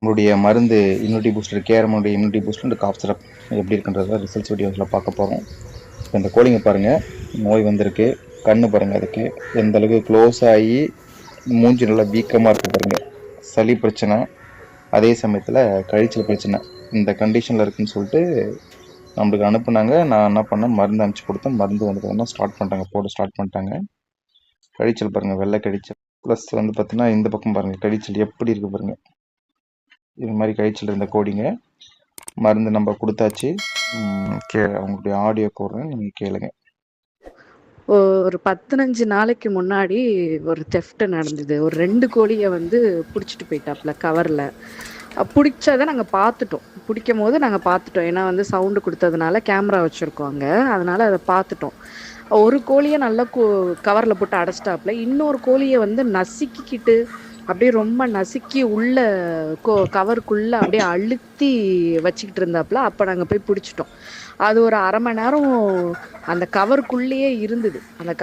உங்களுடைய மருந்து immunity booster கேரமுடைய immunity booster இந்த காஃப் சிரப் எப்படி இருக்குன்றத ரிசல்ட்ஸ் வீடியோஸில் பார்க்க போகிறோம். இந்த கோழிங்க பாருங்கள், நோய் வந்திருக்கு. கண்ணு பாருங்கள், அதுக்கு எந்த அளவுக்கு க்ளோஸ் ஆகி மூஞ்சி நல்லா வீக்கமாக இருக்குது பாருங்கள். சளி பிரச்சனை, அதே சமயத்தில் கழிச்சல் பிரச்சனை, இந்த கண்டிஷனில் இருக்குன்னு சொல்லிட்டு நம்மளுக்கு அனுப்புனாங்க. நான் என்ன பண்ணேன், மருந்து அனுப்பிச்சி கொடுத்தேன். மருந்து வந்து பார்த்தீங்கன்னா ஸ்டார்ட் பண்ணிட்டாங்க, போட ஸ்டார்ட் பண்ணிட்டாங்க. கழிச்சல் பாருங்கள், வெள்ளை கழிச்சல். ப்ளஸ் வந்து பார்த்தீங்கன்னா இந்த பக்கம் பாருங்கள், கழிச்சல் எப்படி இருக்குது பாருங்கள். இது மாதிரி கழிச்சல் இருந்த கோடிங்க மருந்து நம்ம கொடுத்தாச்சு. அவங்களுடைய ஆடியோ போடுறேன், நீங்கள் கேளுங்க. ஒரு 15 நாளைக்கு முன்னாடி ஒரு தெஃப்ட் நடந்தது. ஒரு 2 கோழியை வந்து பிடிச்சிட்டு போயிட்டாப்புல கவரில். பிடிச்சதை நாங்கள் பார்த்துட்டோம். பிடிக்கும் போது நாங்கள் பார்த்துட்டோம். ஏன்னா வந்து சவுண்டு கொடுத்ததுனால கேமரா வச்சுருக்கோம் அங்கே, அதனால் அதை பார்த்துட்டோம். ஒரு கோழியை நல்லா கவரில் போட்டு அடைச்சிட்டாப்புல. இன்னொரு கோழியை வந்து நசுக்கிக்கிட்டு அப்படியே ரொம்ப நசுக்கி உள்ள கவருக்குள்ளே அப்படியே அழுத்தி வச்சுக்கிட்டு இருந்தாப்புல. அப்போ நாங்கள் போய் பிடிச்சிட்டோம். அது ஒரு அரை மணி நேரம் அந்த கவருக்குள்ளேயே இருந்தது. அவனை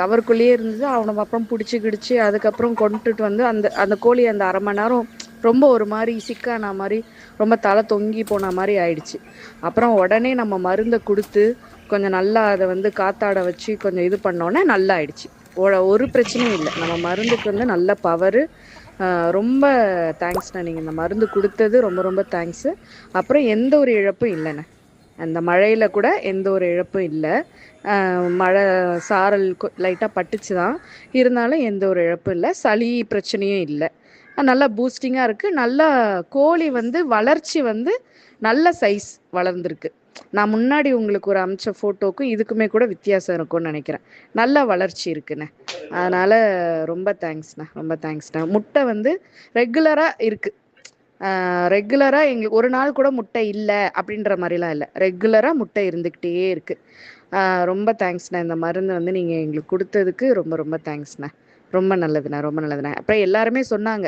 அப்புறம் பிடிச்சி அதுக்கப்புறம் கொண்டுட்டு வந்து அந்த கோழி அந்த அரை மணி நேரம் ரொம்ப ஒரு மாதிரி சிக்கான மாதிரி, ரொம்ப தலை தொங்கி போன மாதிரி ஆயிடுச்சு. அப்புறம் உடனே நம்ம மருந்தை கொடுத்து கொஞ்சம் நல்லா அதை வந்து காத்தாட வச்சு கொஞ்சம் இது பண்ணோன்னே நல்லா ஆயிடுச்சு. ஒரு பிரச்சனையும் இல்லை. நம்ம மருந்துக்கு வந்து நல்ல பவரு. ரொம்ப தேங்க்ஸ்ண்ணா, நீங்கள் இந்த மருந்து கொடுத்தது ரொம்ப ரொம்ப தேங்க்ஸு. அப்புறம் எந்த ஒரு இழப்பும் இல்லைண்ணே. அந்த மழையில் கூட எந்த ஒரு இழப்பும் இல்லை. மழை சாரல் லைட்டாக பட்டுச்சு தான், இருந்தாலும் எந்த ஒரு இழப்பும் இல்லை. சளி பிரச்சனையும் இல்லை. நல்லா பூஸ்டிங்காக இருக்குது. நல்லா கோழி வந்து வளர்ச்சி வந்து நல்ல சைஸ் வளர்ந்துருக்கு. நான் முன்னாடி உங்களுக்கு ஒரு அமிச்ச ஃபோட்டோக்கும் இதுக்குமே கூட வித்தியாசம் இருக்கும்னு நினைக்கிறேன். நல்ல வளர்ச்சி இருக்குண்ணே. அதனால் ரொம்ப தேங்க்ஸ்ண்ணா. முட்டை வந்து ரெகுலராக இருக்குது. ரெகுலராக எங்களுக்கு ஒரு நாள் கூட முட்டை இல்லை அப்படின்ற மாதிரிலாம் இல்லை. ரெகுலராக முட்டை இருந்துக்கிட்டே இருக்குது. ரொம்ப தேங்க்ஸ்ண்ணா. இந்த மருந்து வந்து நீங்கள் எங்களுக்கு கொடுத்ததுக்கு ரொம்ப ரொம்ப தேங்க்ஸ்ண்ணா. ரொம்ப நல்லதுண்ணா. அப்புறம் எல்லாருமே சொன்னாங்க,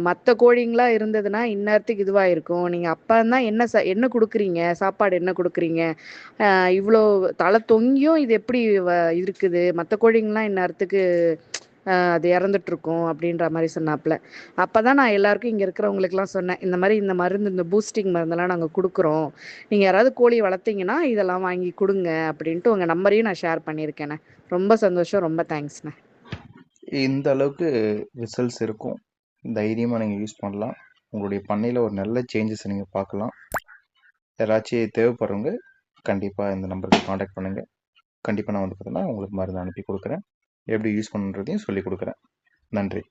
மற்ற கோழிங்களா இருந்ததுன்னா இந்நேரத்துக்கு இதுவாக இருக்கும். நீங்கள் அப்போ தான் என்ன கொடுக்குறீங்க, சாப்பாடு என்ன கொடுக்குறீங்க, இவ்வளோ தலை தொங்கியும் இது எப்படி இருக்குது, மற்ற கோழிங்களாம் இந்நேரத்துக்கு அது இறந்துட்டுருக்கும் அப்படின்ற மாதிரி சொன்னாப்புல. அப்போ தான் நான் எல்லாருக்கும் இங்கே இருக்கிறவங்களுக்குலாம் சொன்னேன், இந்த மாதிரி இந்த மருந்து, இந்த பூஸ்டிங் மருந்தெல்லாம் நாங்கள் கொடுக்குறோம், நீங்கள் யாராவது கோழி வளர்த்தீங்கன்னா இதெல்லாம் வாங்கி கொடுங்க அப்படின்ட்டு உங்கள் நம்பரையும் நான் ஷேர் பண்ணியிருக்கேண்ணே. ரொம்ப சந்தோஷம். ரொம்ப தேங்க்ஸ்ண்ணே. இந்த அளவுக்கு ரிசல்ட்ஸ் இருக்கும். தைரியமாக நீங்கள் யூஸ் பண்ணலாம். உங்களுடைய பண்ணையில் ஒரு நல்ல சேஞ்சஸ் நீங்கள் பார்க்கலாம். யாராச்சும் தேவைப்படுறவங்க கண்டிப்பாக இந்த நம்பருக்கு காண்டாக்ட் பண்ணுங்கள். கண்டிப்பாக நான் வந்து பார்த்தீங்கன்னா உங்களுக்கு மருந்து அனுப்பி கொடுக்குறேன். எப்படி யூஸ் பண்ணுறதையும் சொல்லி கொடுக்குறேன். நன்றி.